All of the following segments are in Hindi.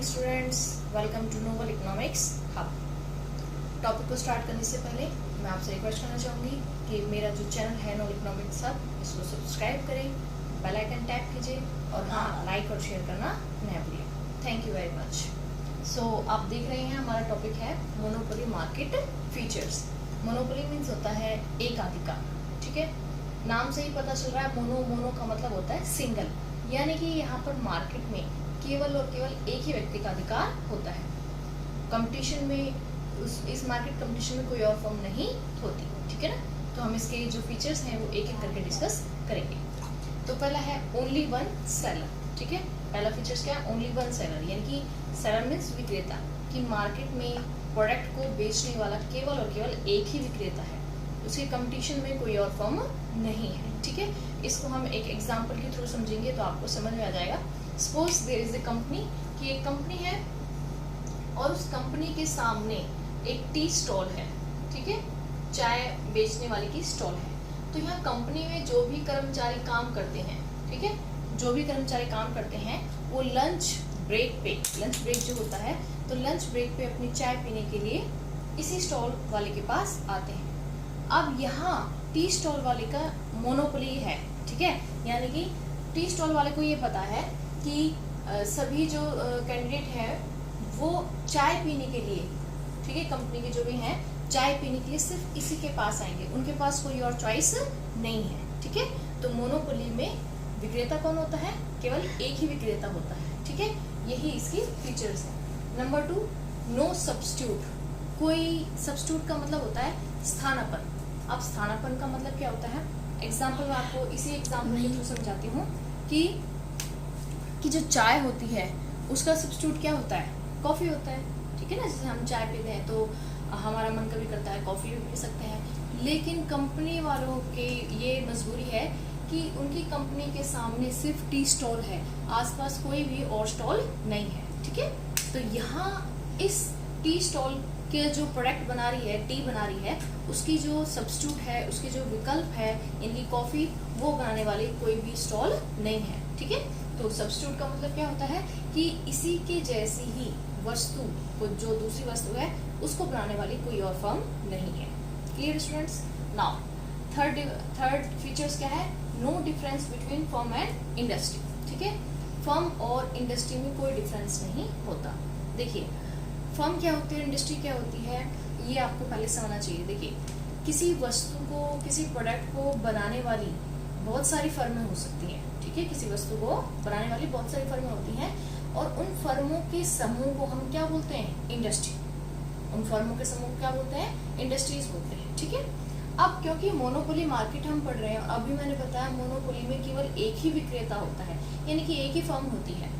Students, welcome to Noble Economics Hub. Topic को स्टार्ट करने से पहले मैं आपसे रिक्वेस्ट करना चाहूँगी कि मेरा जो चैनल है नोबल इकोनॉमिक्स हब, इसको सब्सक्राइब करें, बेल आइकन टैप कीजिए और हाँ, लाइक और शेयर करना न भूलें। Thank you very much. So आप देख रहे हैं हमारा टॉपिक है monopoly market features. Monopoly means होता है एकाधिकार, ठीक है। नाम से ही पता चल रहा है, मोनो का मतलब होता है सिंगल, यानी कि यहाँ पर मार्केट में केवल और केवल एक ही व्यक्ति का अधिकार होता है। कंपटीशन में इस मार्केट कंपटीशन में कोई और फर्म नहीं होती, ठीक है ना। तो हम इसके जो फीचर्स हैं वो एक एक करके डिस्कस करेंगे। तो पहला है ओनली वन सेलर, ठीक है। पहला फीचर्स क्या है? ओनली वन सेलर, यानी कि सेलर मीन्स विक्रेता, कि मार्केट में प्रोडक्ट को बेचने वाला केवल और केवल एक ही विक्रेता है, उसके कंपटीशन में कोई और फर्म नहीं है, ठीक है। इसको हम एक एग्जाम्पल के थ्रू समझेंगे तो आपको समझ में आ जाएगा। Suppose there is a company, कि एक कंपनी है और उस कंपनी के सामने एक टी स्टॉल है, ठीक है, चाय बेचने वाले की स्टॉल है। तो यहाँ कंपनी में जो भी कर्मचारी काम करते हैं, ठीक है, जो भी कर्मचारी काम करते हैं वो लंच ब्रेक जो होता है, तो लंच ब्रेक पे अपनी चाय पीने के लिए इसी स्टॉल वाले के पास आते हैं। अब यहाँ टी स्टॉल वाले का मोनोपोली है, ठीक है, यानी कि टी स्टॉल वाले को ये पता है कि सभी जो कैंडिडेट है वो चाय पीने के लिए, ठीक है, कंपनी के जो भी हैं चाय पीने के लिए सिर्फ इसी के पास आएंगे, उनके पास कोई और चॉइस नहीं है, ठीक है। तो मोनोपोली में विक्रेता कौन होता है? केवल एक ही विक्रेता होता है, ठीक है। यही इसकी फीचर्स है। Number 2, no substitute. कोई सब्स्टिट्यूट का मतलब होता है स्थानापन्न। अब स्थानापन्न का मतलब क्या होता है? एग्जाम्पल मैं आपको इसी एग्जाम्पल के थ्रू समझाती हूँ कि जो चाय होती है उसका सब्स्टिट्यूट क्या होता है? कॉफ़ी होता है, ठीक है ना। जैसे हम चाय पीते हैं तो हमारा मन कभी करता है कॉफ़ी भी पी सकते हैं, लेकिन कंपनी वालों के ये मजबूरी है कि उनकी कंपनी के सामने सिर्फ टी स्टॉल है, आसपास कोई भी और स्टॉल नहीं है, ठीक है। तो यहाँ इस टी स्टॉल के जो प्रोडक्ट बना रही है, टी बना रही है, उसकी जो सब्स्टिट्यूट है, उसकी जो विकल्प है, इनकी कॉफ़ी, वो बनाने वाली कोई भी स्टॉल नहीं है, ठीक है। तो सब्स्टिट्यूट का मतलब क्या होता है कि इसी के जैसी ही वस्तु को, जो दूसरी वस्तु है, उसको बनाने वाली कोई और फर्म नहीं है। Clear students? Now third features क्या है? No difference between firm and industry, ठीक है। फर्म और इंडस्ट्री में कोई डिफरेंस नहीं होता। देखिए, फर्म क्या होती है, इंडस्ट्री क्या होती है, ये आपको पहले समझना चाहिए। देखिए, किसी वस्तु को, किसी प्रोडक्ट को बनाने वाली बहुत सारी फर्में हो सकती हैं, ठीक है। किसी वस्तु को बनाने वाली बहुत सारी फर्में होती हैं और उन फर्मों के समूह को हम क्या बोलते हैं? इंडस्ट्री। उन फर्मों के समूह को क्या बोलते हैं? इंडस्ट्रीज बोलते हैं, ठीक है। अब क्योंकि मोनोपोली मार्केट हम पढ़ रहे हैं, अभी मैंने बताया मोनोपोली में केवल एक ही विक्रेता होता है, यानी कि एक ही फर्म होती है,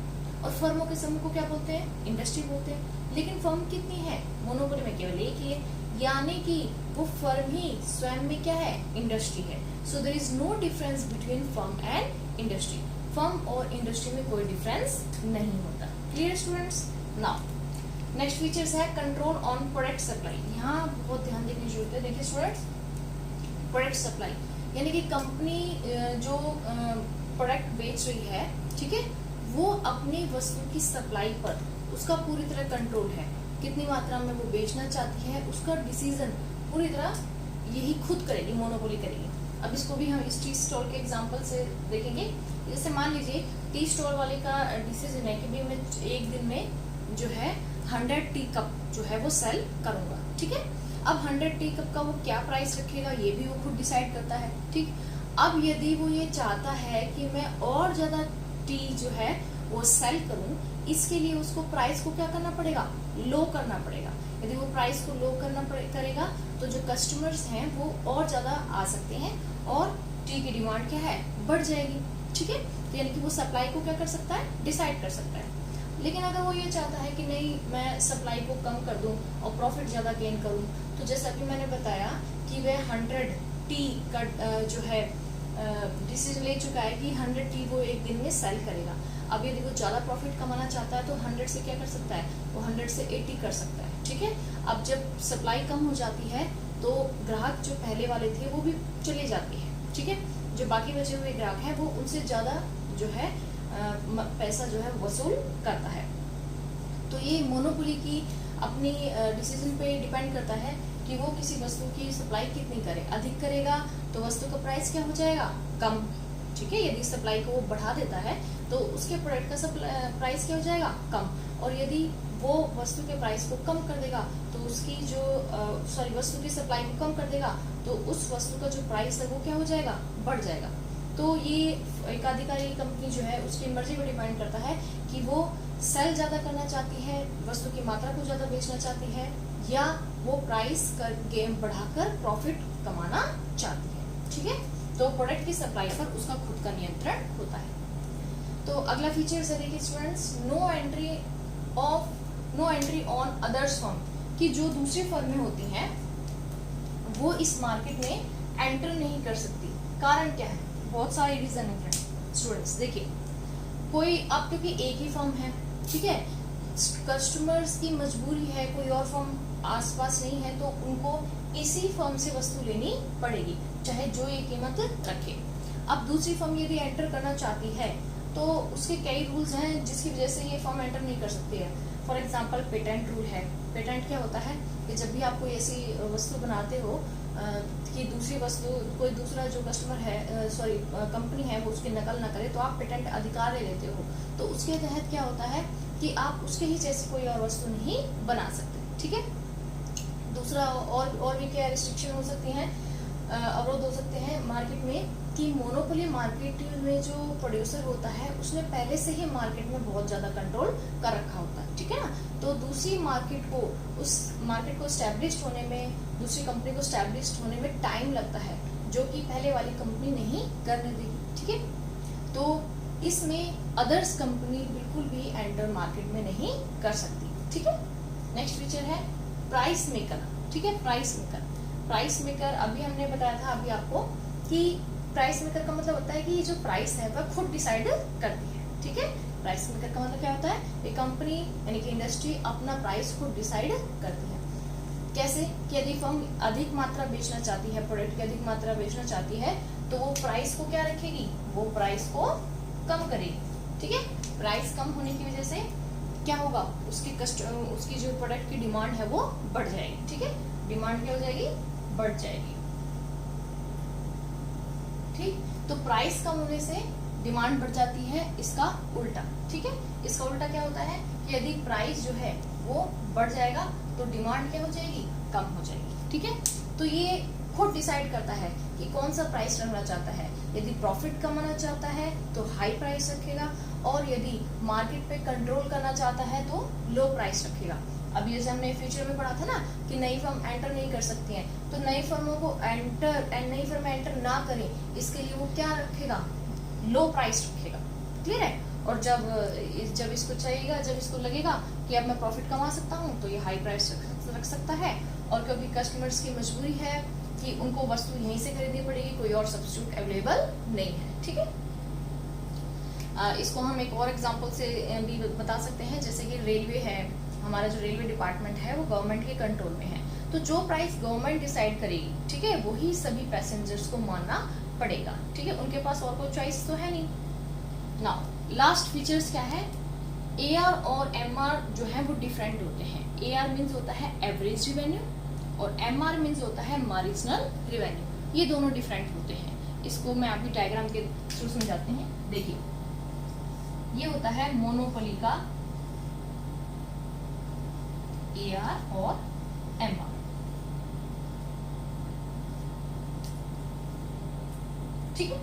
और फर्मों के समूह को क्या बोलते हैं? इंडस्ट्री बोलते हैं। लेकिन फर्म कितनी है? मोनोपोली में केवल एक ही है, यानी कि वो फर्म ही स्वयं में क्या है? इंडस्ट्री है। So there is no difference between firm and industry. Firm और इंडस्ट्री में कोई डिफरेंस नहीं होता। Clear students? Now next features है कंट्रोल ऑन प्रोडक्ट सप्लाई। यहाँ बहुत ध्यान देने की जरूरत है। देखिए स्टूडेंट्स, प्रोडक्ट सप्लाई यानी कि कंपनी जो प्रोडक्ट बेच रही है, ठीक है, वो अपनी वस्तु की सप्लाई पर उसका पूरी तरह कंट्रोल है। कितनी मात्रा में वो बेचना चाहती है, उसका डिसीजन पूरी तरह यही खुद करेगी, मोनोपोली करेगी। अब इसको भी हम इस टी स्टॉल के एग्जांपल से देखेंगे। जैसे मान लीजिए टी स्टॉल वाले का डिसीजन है कि भी मैं एक दिन में जो है 100 टी कप जो है वो सेल करूंगा, ठीक है। अब 100 टी कप का वो क्या प्राइस रखेगा, ये भी वो खुद डिसाइड करता है, ठीक। अब यदि वो ये चाहता है कि मैं और ज्यादा टी जो है वो सेल करूं, इसके लिए उसको प्राइस को क्या करना पड़ेगा? लो करना पड़ेगा। यदि वो प्राइस को लो करेगा तो जो कस्टमर्स हैं वो और ज्यादा आ सकते हैं और टी की डिमांड क्या है? बढ़ जाएगी, ठीक है। तो यानी कि वो सप्लाई को क्या कर सकता है? डिसाइड कर सकता है। लेकिन अगर वो ये चाहता है कि नहीं, मैं सप्लाई को कम कर दूं और प्रॉफिट ज्यादा गेन करूं, तो जैसा कि मैंने बताया कि वह 100 टी का जो है डिसीजन ले चुका है कि 100 टी वो एक दिन में सेल करेगा। अब यदि वो ज्यादा प्रॉफिट कमाना चाहता है तो 100 से क्या कर सकता है? वो 100 से 80 कर सकता है, ठीक है। अब जब सप्लाई कम हो जाती है तो ग्राहक जो पहले वाले थे वो भी चले जाते हैं, ठीक है। जो बाकी बचे हुए ग्राहक हैं वो उनसे ज्यादा जो है पैसा जो है वसूल करता है। तो ये मोनोपोली की अपनी डिसीजन पे डिपेंड करता है कि वो किसी वस्तु की सप्लाई कितनी करे। अधिक करेगा तो वस्तु का प्राइस क्या हो जाएगा, कम। ठीक है, यदि सप्लाई को वो बढ़ा देता है तो उसके प्रोडक्ट का प्राइस क्या हो जाएगा, कम। और यदि वो वस्तु के प्राइस को कम कर देगा तो उसकी जो वस्तु की सप्लाई को कम कर देगा तो उस वस्तु का जो प्राइस है वो क्या हो जाएगा, बढ़ जाएगा। तो ये एक अधिकारी कंपनी जो है उसकी मर्जी पर डिपेंड करता है कि वो सेल ज्यादा करना चाहती है, वस्तु की मात्रा को ज्यादा बेचना चाहती है, या वो प्राइस का गेम बढ़ाकर प्रॉफिट कमाना चाहती है। ठीक है, तो प्रोडक्ट की सप्लाई पर उसका खुद का नियंत्रण होता है। तो अगला फीचर है देखिए students, no entry on others firm, कि जो दूसरी फर्में होती हैं वो इस मार्केट में एंटर नहीं कर सकती। कारण क्या है, बहुत सारे रीजन है स्टूडेंट्स। देखिए, कोई अब क्योंकि एक ही फर्म है, ठीक है, कस्टमर्स की मजबूरी है, कोई और फर्म आसपास नहीं है, तो उनको इसी फर्म से वस्तु लेनी पड़ेगी, चाहे जो ये कीमत रखे। अब दूसरी फर्म यदि एंटर करना चाहती है तो उसके कई रूल्स हैं जिसकी वजह से ये फर्म एंटर नहीं कर सकती है। फॉर एग्जांपल पेटेंट रूल है। पेटेंट क्या होता है कि जब भी आप कोई ऐसी वस्तु बनाते हो कि दूसरी वस्तु कोई दूसरा जो कस्टमर है कंपनी है वो उसकी नकल ना करे, तो आप पेटेंट अधिकार ले लेते हो। तो उसके तहत क्या होता है कि आप उसके ही जैसी कोई और वस्तु नहीं बना सकते। ठीक है, दूसरा और भी क्या रिस्ट्रिक्शन हो सकती हैं, अवरोध हो सकते हैं मार्केट में, कि मोनोपोली मार्केट में जो प्रोड्यूसर होता है उसने पहले से ही मार्केट में बहुत ज्यादा कंट्रोल कर रखा होता है। ठीक है ना, तो दूसरी मार्केट को उस मार्केट को स्टैब्लिश्ड होने में, दूसरी कंपनी को स्टैब्लिश्ड होने में टाइम लगता है, जो कि पहले वाली कंपनी नहीं करने देगी। ठीक है, तो इसमें अदर्स कंपनी बिल्कुल भी एंटर मार्केट में नहीं कर सकती। ठीक है, नेक्स्ट फीचर है प्राइस मेकर। ठीक है, प्राइस मेकर अभी हमने बताया था अभी आपको कि प्राइस मेकर का मतलब होता है कि जो प्राइस है वह खुद डिसाइड करती है। ठीक है, प्राइस मेकर का मतलब क्या होता है, एक कंपनी यानी कि इंडस्ट्री अपना प्राइस खुद डिसाइड करती है। कैसे कि यदि फर्म अधिक मात्रा बेचना चाहती है, प्रोडक्ट की अधिक मात्रा बेचना चाहती है, तो वो प्राइस को क्या रखेगी, वो प्राइस को कम करेगी। ठीक है, प्राइस कम होने की वजह से क्या होगा, उसकी जो प्रोडक्ट की डिमांड है वो बढ़ जाएगी। ठीक है, डिमांड क्या हो जाएगी, बढ़ जाएगी। ठीक, तो प्राइस कम होने से डिमांड बढ़ जाती है, इसका उल्टा। ठीक है, इसका उल्टा क्या होता है कि यदि प्राइस जो है वो बढ़ जाएगा तो डिमांड क्या हो जाएगी, कम हो जाएगी। ठीक है, तो ये खुद डिसाइड करता है कि कौन सा प्राइस रखना चाहता है। यदि प्रॉफिट कमाना चाहता है तो हाई प्राइस रखेगा, और यदि मार्केट पे कंट्रोल करना चाहता है तो लो प्राइस रखेगा। अभी जैसे हमने फ्यूचर में पढ़ा था ना कि नई फर्म एंटर नहीं कर सकती हैं, तो नई फर्मों को नई फर्म एंटर ना करें इसके लिए वो क्या रखेगा, लो प्राइस रखेगा। क्लियर है, और जब इसको चाहिएगा, जब इसको लगेगा कि अब मैं प्रॉफिट कमा सकता हूँ तो ये हाई प्राइस रख सकता है, और क्योंकि कस्टमर्स की मजबूरी है कि उनको वस्तु यहीं से खरीदनी पड़ेगी, कोई और सब्स्टिट्यूट अवेलेबल नहीं है। ठीक है, इसको हम एक और एग्जांपल से भी बता सकते हैं, जैसे कि रेलवे है, हमारा जो रेलवे डिपार्टमेंट है वो गवर्नमेंट के कंट्रोल में है, तो जो प्राइस गवर्नमेंट डिसाइड करेगी, ठीक है, वही सभी पैसेंजर्स को मानना पड़ेगा। ठीक है, उनके पास और कोई चॉइस तो है नहीं। नाउ लास्ट फीचर्स क्या है, एआर और एमआर जो है वो डिफरेंट होते हैं। एआर मीन्स होता है एवरेज रिवेन्यू और एमआर मीन्स होता है मार्जिनल रिवेन्यू। ये दोनों डिफरेंट होते हैं। इसको मैं आपकी डायग्राम के थ्रू समझाते हैं। देखिए, ये होता है मोनोपोली का एआर और एमआर। ठीक है,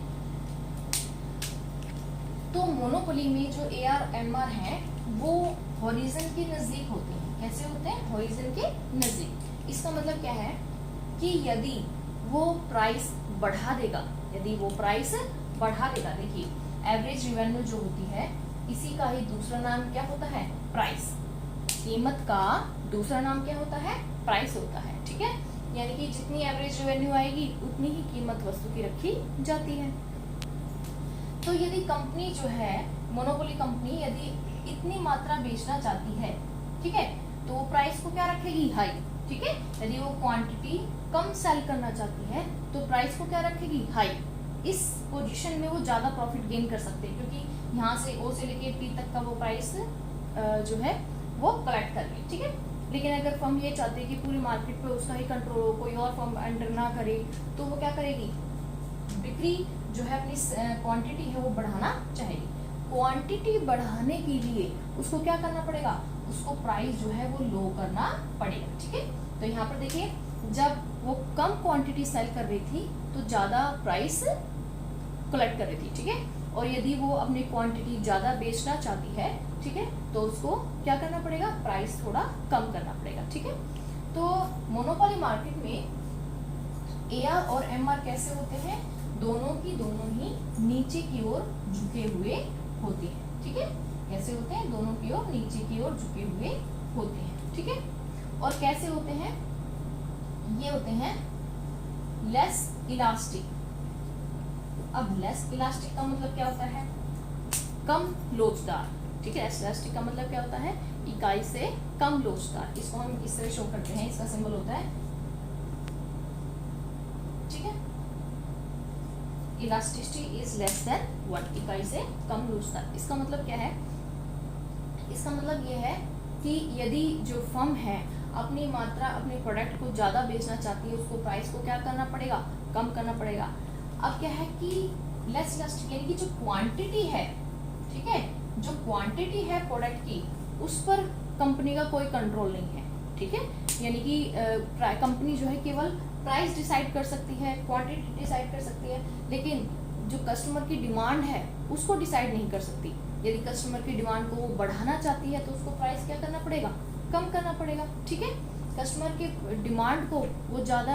तो मोनोपोली में जो एआर एमआर है वो हॉरिजन के नजदीक होते हैं। कैसे होते हैं, हॉरिजन के नजदीक। इसका मतलब क्या है कि यदि वो प्राइस बढ़ा देगा, देखिए एवरेज रिवेन्यू जो होती है इसी का ही दूसरा नाम क्या होता है, प्राइस। कीमत का दूसरा नाम क्या होता है, प्राइस होता है। ठीक है, यानी कि जितनी एवरेज रेवेन्यू आएगी उतनी ही कीमत वस्तु की रखी जाती है। तो यदि कंपनी जो है मोनोपोली कंपनी यदि इतनी मात्रा बेचना चाहती है, ठीक है, तो वो प्राइस को क्या रखेगी, हाई। ठीक है, यदि वो क्वांटिटी कम सेल करना चाहती है तो प्राइस को क्या रखेगी, हाई। इस पोजीशन में वो ज्यादा प्रॉफिट गेन कर सकते हैं, क्योंकि यहाँ से ओ से लेके पी तक का वो प्राइस जो है वो कलेक्ट कर ले, ठीक है। लेकिन अगर फर्म ये चाहती है कि पूरी मार्केट पे उसका ही कंट्रोल हो, कोई और फर्म एंटर ना करे, तो वो क्या करेगी, बिक्री जो है अपनी क्वांटिटी है वो बढ़ाना चाहेगी। क्वांटिटी बढ़ाने के लिए उसको क्या करना पड़ेगा, उसको प्राइस जो है वो लो करना पड़ेगा, ठीक है। तो यहाँ पर देखिए, जब वो कम क्वांटिटी सेल कर रही थी तो ज्यादा प्राइस कलेक्ट कर रही थी, ठीक है। और यदि वो अपनी क्वांटिटी ज्यादा बेचना चाहती है, ठीक है, तो उसको क्या करना पड़ेगा, प्राइस थोड़ा कम करना पड़ेगा, ठीक है। तो मोनोपोली मार्केट में एआर और एमआर कैसे होते हैं, दोनों की दोनों ही नीचे की ओर झुके हुए होते हैं, ठीक है। कैसे होते हैं, दोनों की ओर नीचे की ओर झुके हुए होते हैं, ठीक है। और कैसे होते हैं, ये होते हैं लेस इलास्टिक। अब लेस इलास्टिक का मतलब क्या होता है, कम लोचदार, ठीक है। इलास्टिक का मतलब क्या होता है, इकाई से कम लोचदार। इसको हम इस तरह शो करते हैं, इसका सिंबल होता है, ठीक है, इलास्टिसिटी इज लेस देन 1, इकाई से कम लोचदार। इसका मतलब क्या है, इसका मतलब ये है कि यदि जो फर्म है अपनी मात्रा, अपने प्रोडक्ट को ज़्यादा बेचना चाहती है, उसको प्राइस को क्या करना पड़ेगा, कम करना पड़ेगा। अब क्या है कि लेस इलास्टिक यानी कि जो क्वांटिटी है, ठीक है, जो क्वांटिटी है प्रोडक्ट की, उस पर कंपनी का कोई कंट्रोल नहीं है, ठीक है। यानी कि कंपनी जो है केवल प्राइस डिसाइड कर सकती है, क्वांटिटी डिसाइड कर सकती है, लेकिन जो कस्टमर की डिमांड है उसको डिसाइड नहीं कर सकती। यदि कस्टमर की डिमांड को वो बढ़ाना चाहती है तो उसको प्राइस क्या करना पड़ेगा, कम करना पड़ेगा, ठीक है। कस्टमर के डिमांड को वो ज़्यादा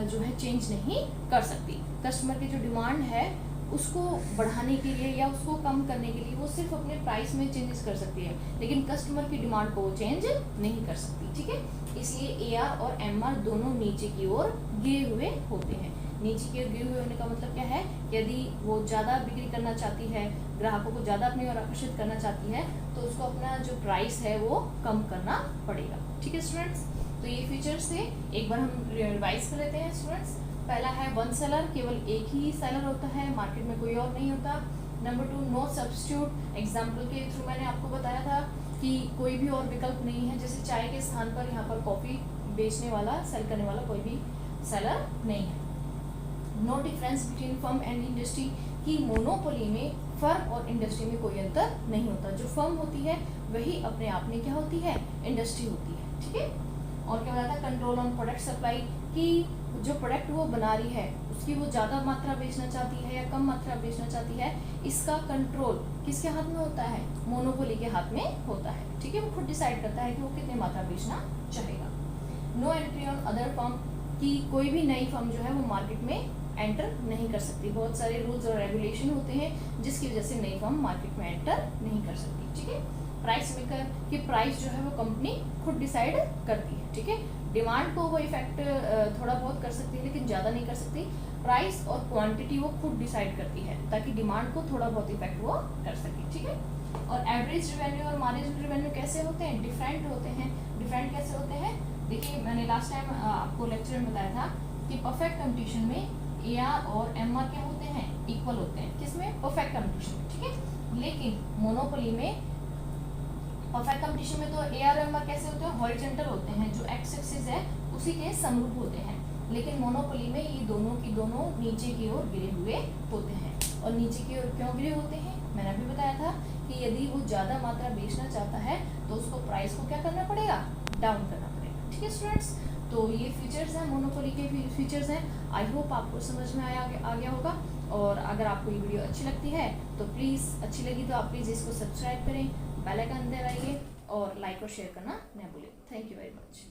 जो है चेंज नहीं कर सकती। कस्टमर की जो डिमांड है उसको बढ़ाने के लिए या उसको कम करने के लिए वो सिर्फ अपने प्राइस में चेंजेस कर सकती है, लेकिन कस्टमर की डिमांड को वो चेंज नहीं कर सकती, ठीक है। इसलिए एआर और एमआर दोनों नीचे की ओर गिरे हुए होते हैं। नीचे की ओर गिरे हुए होने का मतलब क्या है, यदि वो ज़्यादा बिक्री करना चाहती है, ग्राहकों को ज़्यादा अपनी ओर आकर्षित करना चाहती है, तो उसको अपना जो प्राइस है वो कम करना पड़ेगा, ठीक है स्टूडेंट्स। तो ये फीचर्स थे, एक बार हम रिवाइज कर लेते हैं स्टूडेंट्स। पहला है वन सेलर, केवल एक ही सेलर होता है, मार्केट में कोई और नहीं होता। Number 2, no substitute. एग्जाम्पल के थ्रू मैंने आपको बताया था कि कोई भी और विकल्प नहीं है, जैसे चाय के स्थान पर यहाँ पर कॉफ़ी बेचने वाला, सेल करने वाला कोई भी सेलर नहीं है। No difference between firm and industry, की मोनोपोली में फर्म और इंडस्ट्री में कोई अंतर नहीं होता। जो फर्म होती है वही अपने आप में क्या होती है, इंडस्ट्री होती है, ठीक है। और क्या बताया था, कंट्रोल ऑन प्रोडक्ट सप्लाई, कि जो प्रोडक्ट वो बना रही है उसकी वो ज़्यादा मात्रा बेचना चाहती है या कम मात्रा बेचना चाहती है, इसका कंट्रोल किसके हाथ में होता है, मोनोपोली के हाथ में होता है, ठीक है। वो खुद डिसाइड करता है कि वो कितनी मात्रा बेचना चाहेगा। No entry on other firm, की कोई भी नई फर्म जो है वो मार्केट में एंटर नहीं कर सकती। बहुत सारे रूल्स और रेगुलेशन होते हैं जिसकी वजह से नई फर्म मार्केट में एंटर नहीं कर सकती, ठीक है। प्राइस मेकर, कि प्राइस जो है वो कंपनी खुद डिसाइड करती है, ठीक है। डिमांड को वो इफेक्ट थोड़ा बहुत कर सकती है लेकिन ज़्यादा नहीं कर सकती। प्राइस और क्वांटिटी वो खुद डिसाइड करती है ताकि डिमांड को थोड़ा बहुत इफेक्ट वो कर सके, ठीक है। और एवरेज रेवेन्यू और मार्जिनल रेवेन्यू कैसे होते हैं, डिफरेंट होते हैं। डिफरेंट कैसे होते हैं, देखिए मैंने लास्ट टाइम आपको लेक्चर में बताया था कि परफेक्ट कंपटीशन में एआर और एमआर क्या होते हैं, इक्वल होते हैं। किसमें, परफेक्ट कंपटीशन में, ठीक है। लेकिन मोनोपोली में, परफेक्ट कंपटीशन में तो एआर और एमआर कैसे होते हैं, हॉरिजॉन्टल होते हैं, जो एक्स एक्सिस है उसी के समरूप होते हैं। लेकिन मोनोपोली में ये दोनों की दोनों नीचे की ओर गिरे हुए होते हैं। और नीचे की ओर क्यों गिरे होते हैं, मैंने अभी बताया था कि यदि वो ज़्यादा मात्रा बेचना चाहता है तो उसको प्राइस को क्या करना पड़ेगा, डाउन करना पड़ेगा, ठीक है स्टूडेंट्स। तो ये फीचर्स हैं, मोनोपोली के फीचर्स हैं। आई होप आपको समझ में आ गया होगा। और अगर आपको ये वीडियो अच्छी लगती है तो प्लीज़, अच्छी लगी तो आप प्लीज़ इसको सब्सक्राइब करें, बेल आइकन दबाइए और लाइक और शेयर करना न भूलें। Thank you very much.